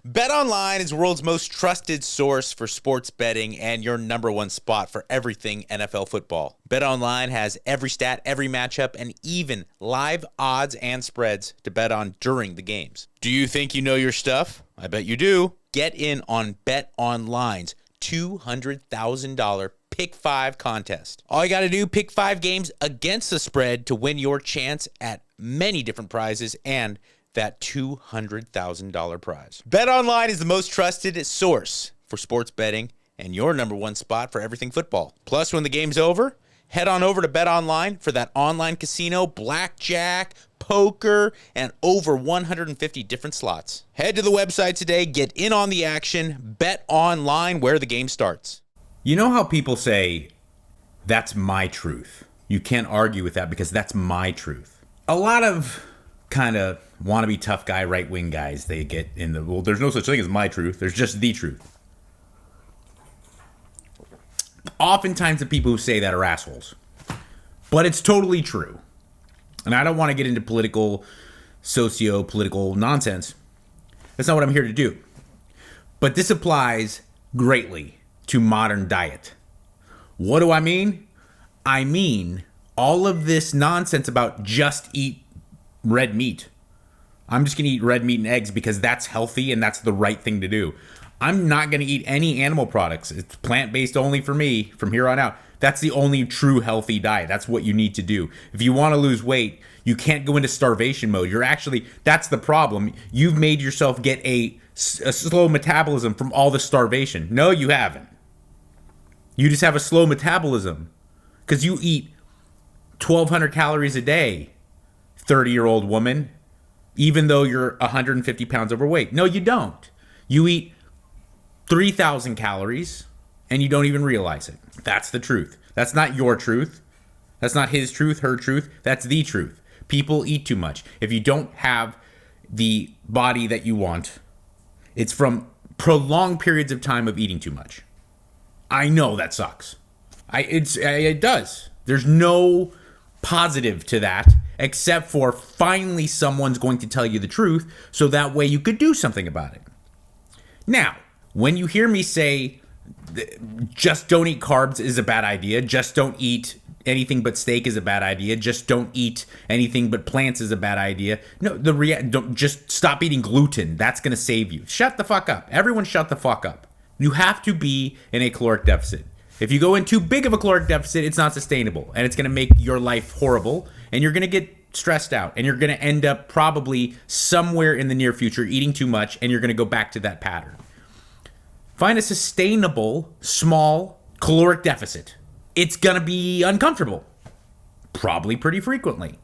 BetOnline is the world's most trusted source for sports betting and your number one spot for everything NFL football. BetOnline has every stat, every matchup, and even live odds and spreads to bet on during the games. Do you think you know your stuff? I bet you do. Get in on BetOnline's $200,000 Pick 5 contest. All you got to do, pick 5 games against the spread to win your chance at many different prizes and that $200,000 prize. BetOnline is the most trusted source for sports betting and your number one spot for everything football. Plus, when the game's over, head on over to BetOnline for that online casino, blackjack, poker, and over 150 different slots. Head to the website today, get in on the action, BetOnline where the game starts. You know how people say, that's my truth. You can't argue with that because that's my truth. A lot of kind of wannabe tough guy, right-wing guys, they get in the, well, there's no such thing as my truth. There's just the truth. Oftentimes the people who say that are assholes. But it's totally true. And I don't want to get into political, socio-political nonsense. That's not what I'm here to do. But this applies greatly to modern diet. What do I mean? I mean all of this nonsense about just eat red meat. I'm just going to eat red meat and eggs because that's healthy and that's the right thing to do. I'm not going to eat any animal products. It's plant-based only for me from here on out. That's the only true healthy diet. That's what you need to do. If you want to lose weight, you can't go into starvation mode. That's the problem. You've made yourself get a slow metabolism from all the starvation. No, you haven't. You just have a slow metabolism because you eat 1,200 calories a day, 30-year-old woman, even though you're 150 pounds overweight. No, you don't. You eat 3,000 calories and you don't even realize it. That's the truth. That's not your truth. That's not his truth, her truth. That's the truth. People eat too much. If you don't have the body that you want, it's from prolonged periods of time of eating too much. I know that sucks. It does. There's no positive to that except for finally someone's going to tell you the truth so that way you could do something about it. Now, when you hear me say just don't eat carbs is a bad idea, just don't eat anything but steak is a bad idea, just don't eat anything but plants is a bad idea. No, don't just stop eating gluten. That's going to save you. Shut the fuck up. Everyone shut the fuck up. You have to be in a caloric deficit. If you go in too big of a caloric deficit, it's not sustainable and it's going to make your life horrible and you're going to get stressed out and you're going to end up probably somewhere in the near future eating too much and you're going to go back to that pattern. Find a sustainable, small caloric deficit. It's going to be uncomfortable, probably pretty frequently.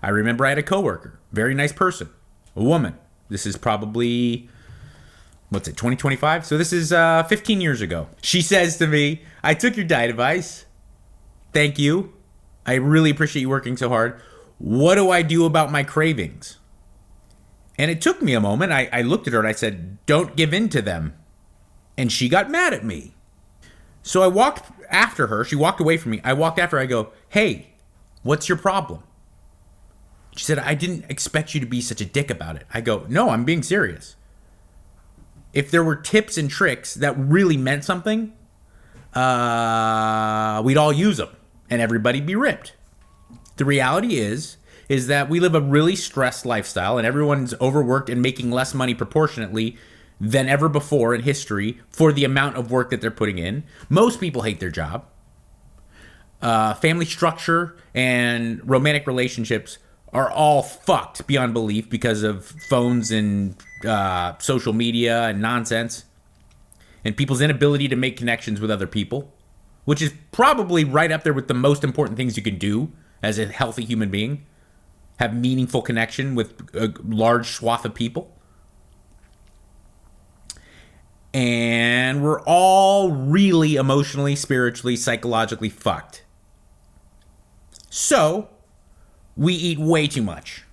I remember I had a coworker, very nice person, a woman. This is probably 2025? So this is 15 years ago. She says to me, I took your diet advice. Thank you. I really appreciate you working so hard. What do I do about my cravings? And it took me a moment. I looked at her and I said, don't give in to them. And she got mad at me. So I walked after her. She walked away from me. I walked after her. I go, hey, what's your problem? She said, I didn't expect you to be such a dick about it. I go, no, I'm being serious. If there were tips and tricks that really meant something, we'd all use them and everybody'd be ripped. The reality is that we live a really stressed lifestyle and everyone's overworked and making less money proportionately than ever before in history for the amount of work that they're putting in. Most people hate their job. Family structure and romantic relationships are all fucked beyond belief because of phones and social media and nonsense and people's inability to make connections with other people, which is probably right up there with the most important things you can do as a healthy human being. Have meaningful connection with a large swath of people. And we're all really emotionally, spiritually, psychologically fucked. So, we eat way too much.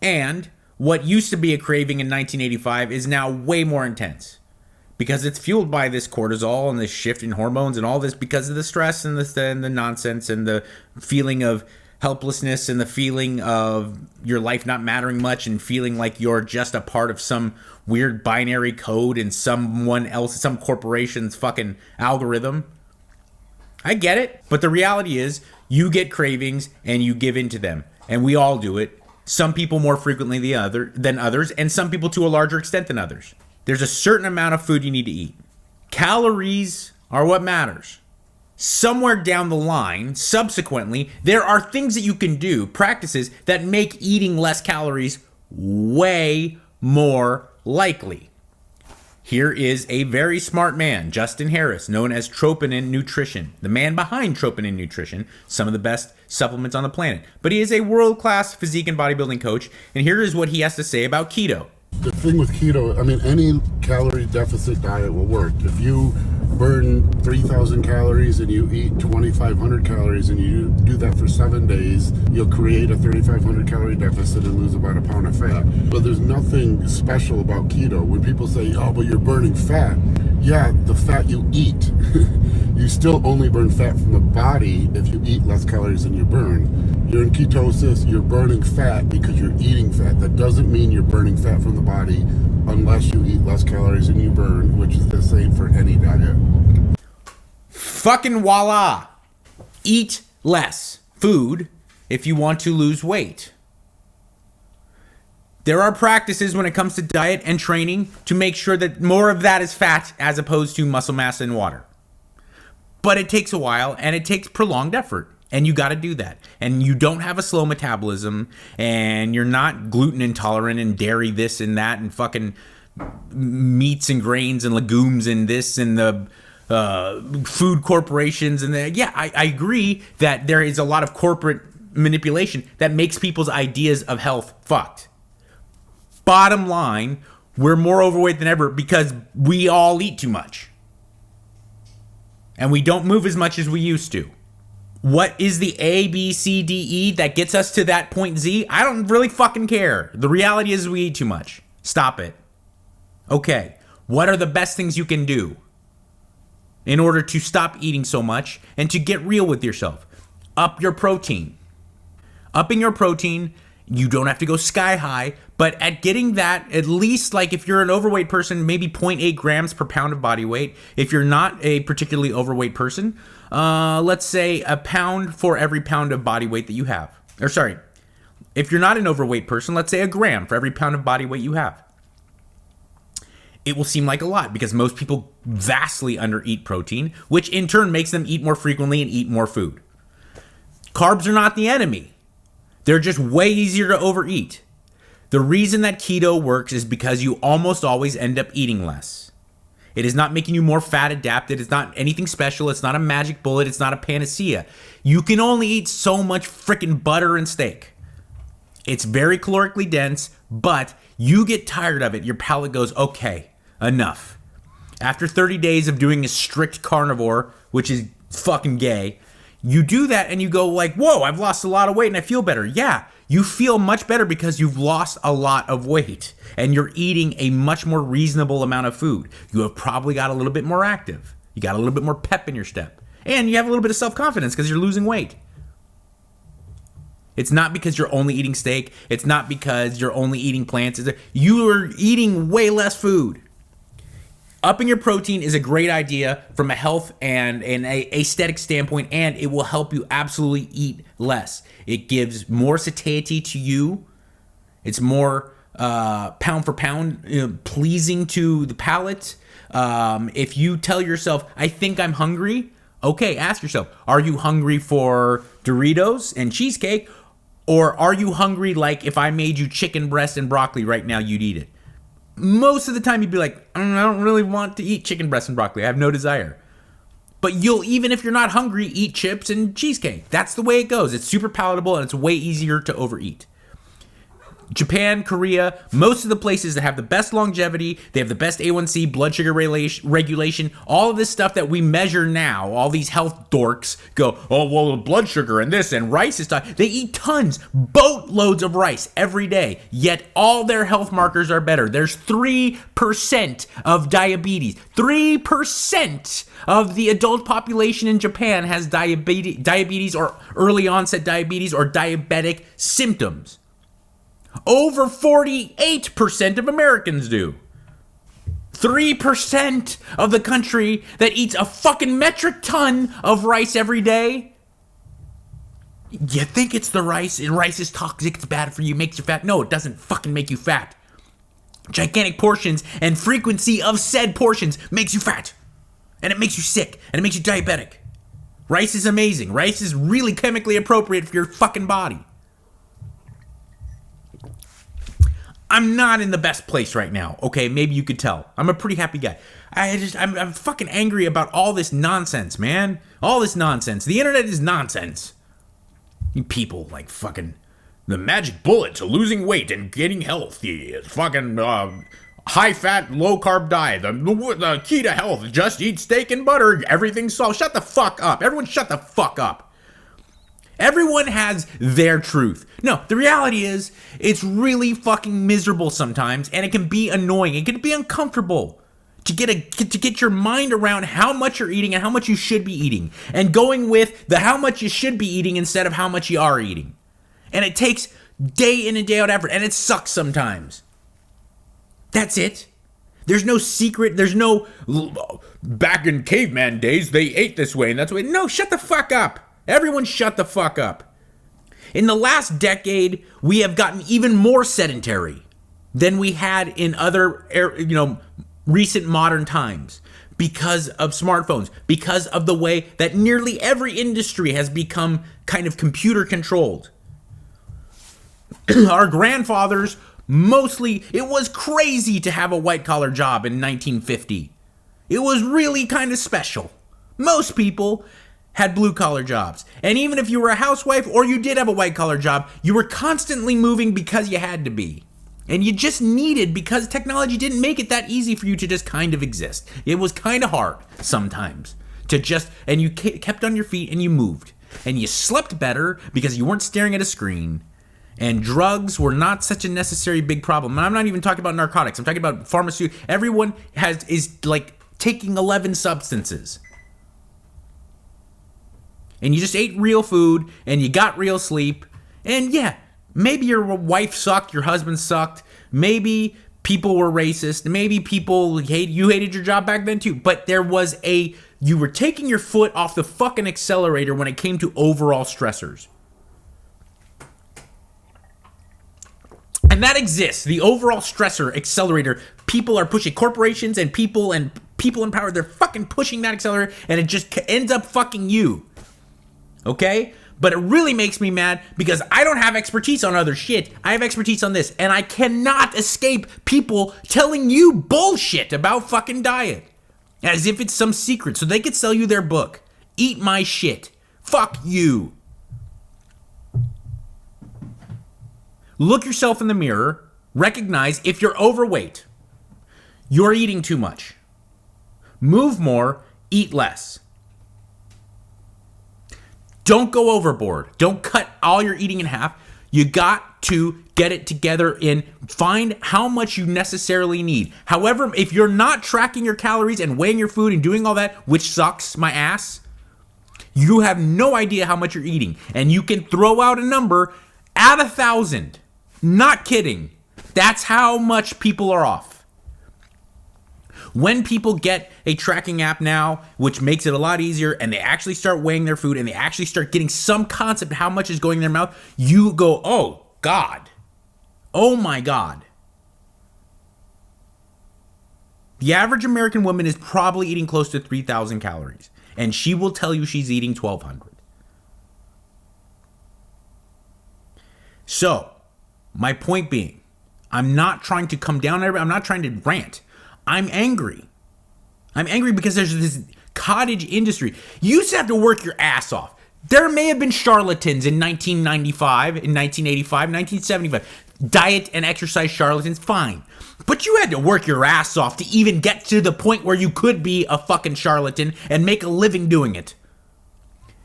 And what used to be a craving in 1985 is now way more intense. Because it's fueled by this cortisol and this shift in hormones and all this because of the stress and the nonsense and the feeling of helplessness and the feeling of your life not mattering much and feeling like you're just a part of some weird binary code in someone else, some corporation's fucking algorithm. I get it. But the reality is you get cravings and you give in to them. And we all do it. Some people more frequently than others, and some people to a larger extent than others. There's a certain amount of food you need to eat. Calories are what matters. Somewhere down the line, subsequently, there are things that you can do, practices that make eating less calories way more likely. Here is a very smart man, Justin Harris, known as Troponin Nutrition, the man behind Troponin Nutrition, some of the best supplements on the planet. But he is a world-class physique and bodybuilding coach, and here is what he has to say about keto. The thing with keto, I mean, any calorie deficit diet will work. If you burn 3,000 calories and you eat 2,500 calories and you do that for 7 days, you'll create a 3,500 calorie deficit and lose about a pound of fat. But there's nothing special about keto. When people say, oh, but you're burning fat, yeah, the fat you eat. You still only burn fat from the body if you eat less calories than you burn. You're in ketosis, you're burning fat because you're eating fat. That doesn't mean you're burning fat from the body unless you eat less calories than you burn, which is the same for any diet. Fucking voila! Eat less food if you want to lose weight. There are practices when it comes to diet and training to make sure that more of that is fat as opposed to muscle mass and water. But it takes a while and it takes prolonged effort. And you got to do that. And you don't have a slow metabolism and you're not gluten intolerant and dairy this and that and fucking meats and grains and legumes and this and the food corporations. And I agree that there is a lot of corporate manipulation that makes people's ideas of health fucked. Bottom line, we're more overweight than ever because we all eat too much. And we don't move as much as we used to. What is the A, B, C, D, E that gets us to that point Z? I don't really fucking care. The reality is we eat too much. Stop it. Okay, what are the best things you can do in order to stop eating so much and to get real with yourself? Up your protein. Upping your protein, you don't have to go sky high, but at getting that, at least like if you're an overweight person, maybe 0.8 grams per pound of body weight. If you're not a particularly overweight person, let's say a pound for every pound of body weight that you have. Or sorry, if you're not an overweight person, let's say a gram for every pound of body weight you have. It will seem like a lot because most people vastly undereat protein, which in turn makes them eat more frequently and eat more food. Carbs are not the enemy. They're just way easier to overeat. The reason that keto works is because you almost always end up eating less. It is not making you more fat adapted. It's not anything special. It's not a magic bullet. It's not a panacea. You can only eat so much freaking butter and steak. It's very calorically dense, but you get tired of it. Your palate goes, okay, enough. After 30 days of doing a strict carnivore, which is fucking gay, you do that and you go like, whoa, I've lost a lot of weight and I feel better. Yeah, you feel much better because you've lost a lot of weight and you're eating a much more reasonable amount of food. You have probably got a little bit more active. You got a little bit more pep in your step. And you have a little bit of self-confidence because you're losing weight. It's not because you're only eating steak. It's not because you're only eating plants. You are eating way less food. Upping your protein is a great idea from a health and an aesthetic standpoint, and it will help you absolutely eat less. It gives more satiety to you. It's more pound for pound pleasing to the palate. If you tell yourself, I think I'm hungry, okay, ask yourself, are you hungry for Doritos and cheesecake? Or are you hungry like if I made you chicken breast and broccoli right now, you'd eat it? Most of the time you'd be like, I don't really want to eat chicken breast and broccoli. I have no desire. But you'll, even if you're not hungry, eat chips and cheesecake. That's the way it goes. It's super palatable and it's way easier to overeat. Japan, Korea, most of the places that have the best longevity, they have the best A1C, blood sugar regulation, all of this stuff that we measure now, all these health dorks go, oh, well, blood sugar and this and rice is stuff. They eat tons, boatloads of rice every day, yet all their health markers are better. There's 3% of diabetes. 3% of the adult population in Japan has diabetes or early onset diabetes or diabetic symptoms. Over 48% of Americans do. 3% of the country that eats a fucking metric ton of rice every day. You think it's the rice, and rice is toxic, it's bad for you, makes you fat. No, it doesn't fucking make you fat. Gigantic portions and frequency of said portions makes you fat. And it makes you sick, and it makes you diabetic. Rice is amazing. Rice is really chemically appropriate for your fucking body. I'm not in the best place right now. Okay, maybe you could tell. I'm a pretty happy guy. I'm fucking angry about all this nonsense, man. All this nonsense. The internet is nonsense. You people like fucking the magic bullet to losing weight and getting healthy. It's fucking high fat, low carb diet. The key to health. Just eat steak and butter. Everything's solved. Shut the fuck up. Everyone shut the fuck up. Everyone has their truth. No, the reality is, it's really fucking miserable sometimes, and it can be annoying. It can be uncomfortable to get your mind around how much you're eating and how much you should be eating, and going with the how much you should be eating instead of how much you are eating. And it takes day in and day out effort, and it sucks sometimes. That's it. There's no secret. There's no back in caveman days they ate this way and that's the way. No, shut the fuck up. Everyone shut the fuck up. In the last decade, we have gotten even more sedentary than we had in other, recent modern times because of smartphones, because of the way that nearly every industry has become kind of computer controlled. Our grandfathers, mostly, it was crazy to have a white collar job in 1950. It was really kind of special. Most people had blue-collar jobs. And even if you were a housewife or you did have a white-collar job, you were constantly moving because you had to be. And you just needed, because technology didn't make it that easy for you to just kind of exist. It was kind of hard sometimes to just, and you kept on your feet and you moved. And you slept better because you weren't staring at a screen. And drugs were not such a necessary big problem. And I'm not even talking about narcotics. I'm talking about pharmaceuticals. Everyone is like taking 11 substances. And you just ate real food, and you got real sleep, and yeah, maybe your wife sucked, your husband sucked, maybe people were racist, maybe you hated your job back then too, but you were taking your foot off the fucking accelerator when it came to overall stressors. And that exists, the overall stressor accelerator. People are pushing, corporations and people in power, they're fucking pushing that accelerator, and it just ends up fucking you. Okay? But it really makes me mad because I don't have expertise on other shit. I have expertise on this. And I cannot escape people telling you bullshit about fucking diet. As if it's some secret so they could sell you their book. Eat my shit. Fuck you. Look yourself in the mirror. Recognize if you're overweight. You're eating too much. Move more. Eat less. Don't go overboard. Don't cut all your eating in half. You got to get it together and find how much you necessarily need. However, if you're not tracking your calories and weighing your food and doing all that, which sucks my ass, you have no idea how much you're eating. And you can throw out a number at 1,000. Not kidding. That's how much people are off. When people get a tracking app now, which makes it a lot easier, and they actually start weighing their food and they actually start getting some concept of how much is going in their mouth, you go, oh, God. Oh, my God. The average American woman is probably eating close to 3,000 calories, and she will tell you she's eating 1,200. So, my point being, I'm not trying to come down on everybody. I'm not trying to rant. I'm angry. I'm angry because there's this cottage industry. You used to have to work your ass off. There may have been charlatans in 1995, in 1985, 1975. diet and exercise charlatans, fine. But you had to work your ass off to even get to the point where you could be a fucking charlatan and make a living doing it.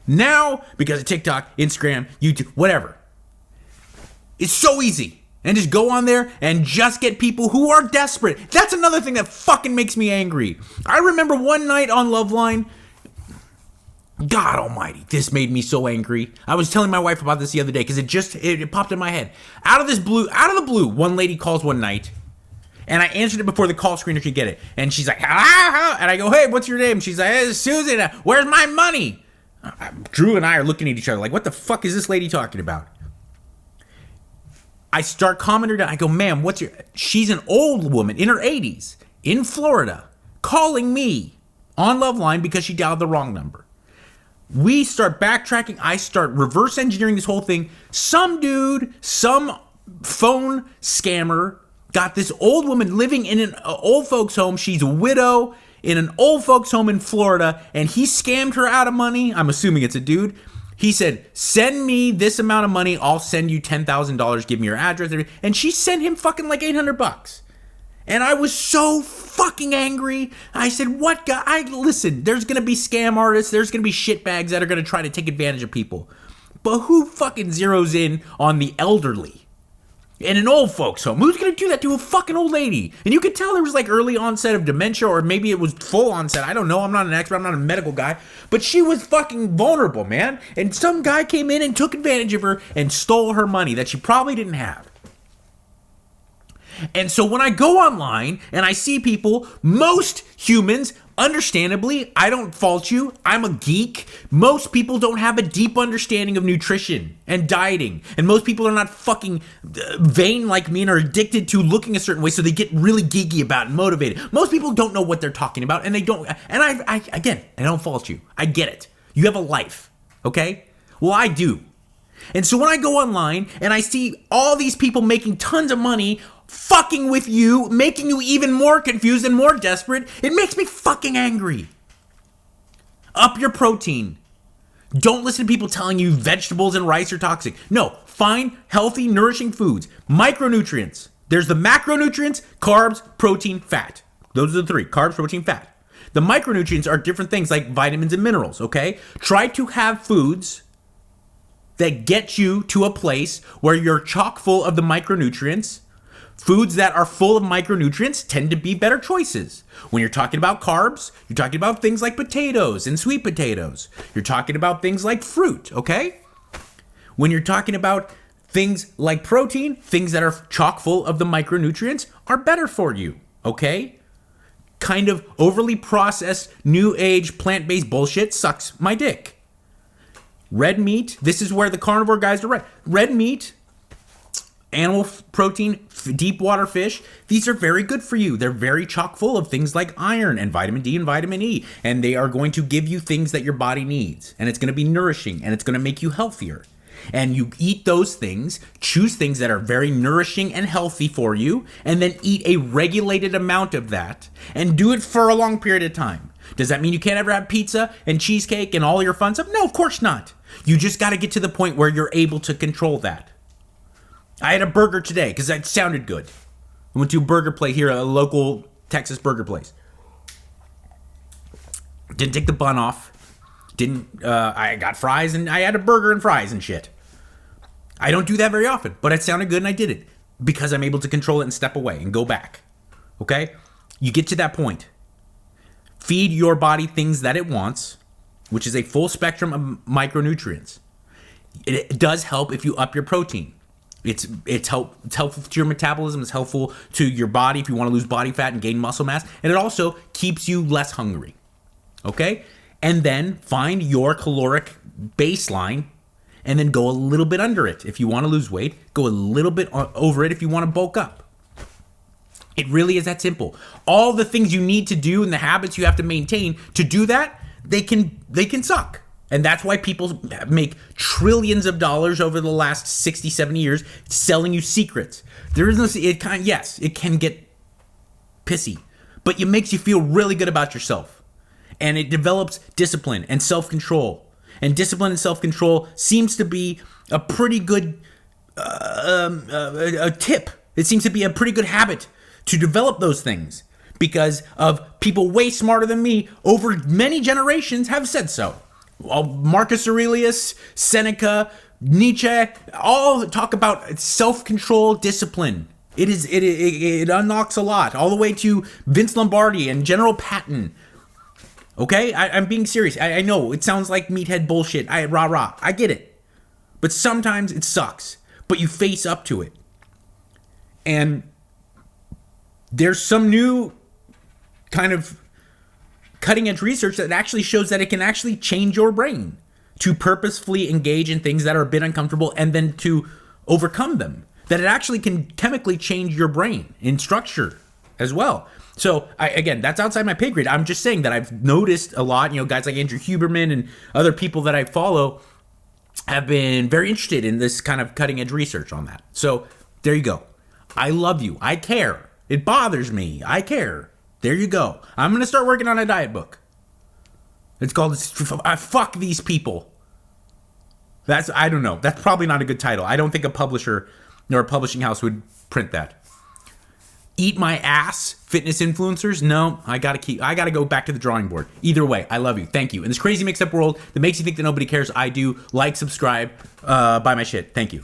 Now, because of TikTok, Instagram, YouTube, whatever, it's so easy. And just go on there and just get people who are desperate. That's another thing that fucking makes me angry. I remember one night on Loveline, God almighty, this made me so angry. I was telling my wife about this the other day because it popped in my head. Out of the blue, one lady calls one night, and I answered it before the call screener could get it. And she's like, ah, and I go, hey, what's your name? She's like, hey, Susan, where's my money? Drew and I are looking at each other like, what the fuck is this lady talking about? I start commenting her down. I go, ma'am, she's an old woman in her 80s in Florida calling me on Loveline because she dialed the wrong number. We start backtracking. I start reverse engineering this whole thing. Some dude, some phone scammer got this old woman living in an old folks home. She's a widow in an old folks home in Florida, and he scammed her out of money. I'm assuming it's a dude. He said, send me this amount of money. I'll send you $10,000. Give me your address. And she sent him fucking like $800. And I was so fucking angry. I said, what guy? Listen, there's going to be scam artists. There's going to be shitbags that are going to try to take advantage of people. But who fucking zeroes in on the elderly in an old folks home? Who's going to do that to a fucking old lady? And you could tell there was like early onset of dementia, or maybe it was full onset. I don't know. I'm not an expert. I'm not a medical guy. But she was fucking vulnerable, man. And some guy came in and took advantage of her and stole her money that she probably didn't have. And so when I go online and I see people, most humans, understandably, I don't fault you. I'm a geek. Most people don't have a deep understanding of nutrition and dieting. And most people are not fucking vain like me and are addicted to looking a certain way, so they get really geeky about it and motivated. Most people don't know what they're talking about, and they don't. And I don't fault you. I get it. You have a life, okay? Well, I do. And so when I go online and I see all these people making tons of money fucking with you, making you even more confused and more desperate, it makes me fucking angry. Up your protein. Don't listen to people telling you vegetables and rice are toxic. No, find healthy, nourishing foods. Micronutrients. There's the macronutrients, carbs, protein, fat. Those are the three, carbs, protein, fat. The micronutrients are different things like vitamins and minerals, okay? Try to have foods that get you to a place where you're chock full of the micronutrients. Foods that are full of micronutrients tend to be better choices. When you're talking about carbs, you're talking about things like potatoes and sweet potatoes. You're talking about things like fruit, okay? When you're talking about things like protein, things that are chock full of the micronutrients are better for you, okay? Kind of overly processed, new age, plant-based bullshit sucks my dick. Red meat, this is where the carnivore guys are right. Red meat, animal protein, deep water fish, these are very good for you. They're very chock full of things like iron and vitamin D and vitamin E, and they are going to give you things that your body needs, and it's going to be nourishing, and it's going to make you healthier. And you eat those things, choose things that are very nourishing and healthy for you, and then eat a regulated amount of that, and do it for a long period of time. Does that mean you can't ever have pizza and cheesecake and all your fun stuff? No, of course not. You just got to get to the point where you're able to control that. I had a burger today because it sounded good. I went to a burger place here, a local Texas burger place. Didn't take the bun off. I got fries and I had a burger and fries and shit. I don't do that very often, but it sounded good and I did it because I'm able to control it and step away and go back. Okay? You get to that point. Feed your body things that it wants, which is a full spectrum of micronutrients. It does help if you up your protein. It's helpful to your metabolism. It's helpful to your body if you want to lose body fat and gain muscle mass. And it also keeps you less hungry. Okay? And then find your caloric baseline and then go a little bit under it. If you want to lose weight, go a little bit over it if you want to bulk up. It really is that simple. All the things you need to do and the habits you have to maintain to do that, they can suck. And that's why people make trillions of dollars over the last 60, 70 years selling you secrets. There is no, it can get pissy, but it makes you feel really good about yourself. And it develops discipline and self-control. And discipline and self-control seems to be a pretty good a tip. It seems to be a pretty good habit to develop those things because of people way smarter than me over many generations have said so. Marcus Aurelius, Seneca, Nietzsche, all talk about self-control, discipline. It unlocks a lot, all the way to Vince Lombardi and General Patton. Okay, I'm being serious. I know it sounds like meathead bullshit. Rah. I get it, but sometimes it sucks. But you face up to it, and there's some new kind of cutting edge research that actually shows that it can actually change your brain to purposefully engage in things that are a bit uncomfortable and then to overcome them. That it actually can chemically change your brain in structure as well. So again, that's outside my pay grade. I'm just saying that I've noticed a lot, guys like Andrew Huberman and other people that I follow have been very interested in this kind of cutting edge research on that. So there you go. I love you. I care. It bothers me. I care. There you go. I'm going to start working on a diet book. It's called Fuck These People. I don't know. That's probably not a good title. I don't think a publisher nor a publishing house would print that. Eat my ass, fitness influencers? No, I gotta go back to the drawing board. Either way, I love you. Thank you. In this crazy mixed up world that makes you think that nobody cares, I do. Like, subscribe, buy my shit. Thank you.